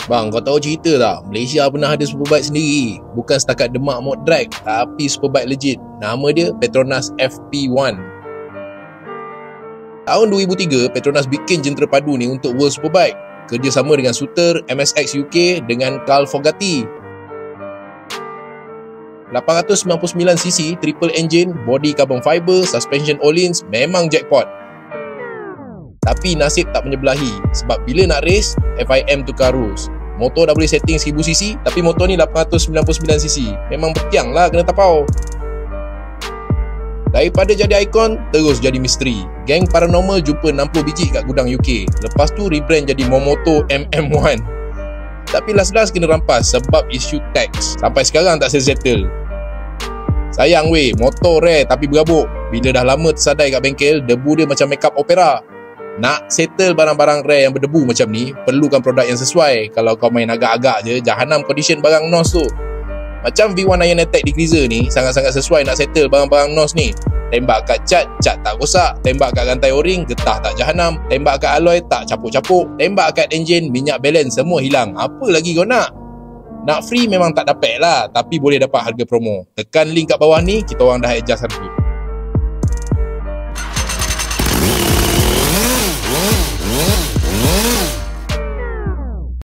Bang, kau tahu cerita tak? Malaysia pernah ada superbike sendiri. Bukan setakat demak mod drag, tapi superbike legit. Nama dia Petronas FP1. Tahun 2003, Petronas bikin jentera padu ni untuk World Superbike. Kerjasama dengan Suter, MSX UK dengan Carl Fogatti. 899cc, triple engine, body carbon fiber, suspension Öhlins, memang jackpot. Tapi nasib tak menyebelahi, sebab bila nak race, FIM tukar rules. Motor dah boleh setting 1000cc, tapi motor ni 899cc. Memang betiang lah kena tapau. Daripada jadi ikon, terus jadi misteri. Geng paranormal jumpa 60 biji kat gudang UK. Lepas tu rebrand jadi Momoto MM1. Tapi last kena rampas sebab isu tax. Sampai sekarang tak settle. Sayang weh, motor rare tapi berabuk. Bila dah lama tersadai kat bengkel, debu dia macam makeup opera. Nak settle barang-barang rare yang berdebu macam ni, perlukan produk yang sesuai. Kalau kau main agak-agak je, jahanam condition barang NOS tu. Macam V1 Iron Attack di Greaser ni, sangat-sangat sesuai nak settle barang-barang NOS ni. Tembak kat cat tak rosak. Tembak kat rantai o-ring, getah tak jahanam. Tembak kat alloy, tak capuk-capuk. Tembak kat enjin, minyak balance, semua hilang. Apa lagi kau nak? Nak free memang tak dapat lah, tapi boleh dapat harga promo. Tekan link kat bawah ni, kita orang dah adjust harga.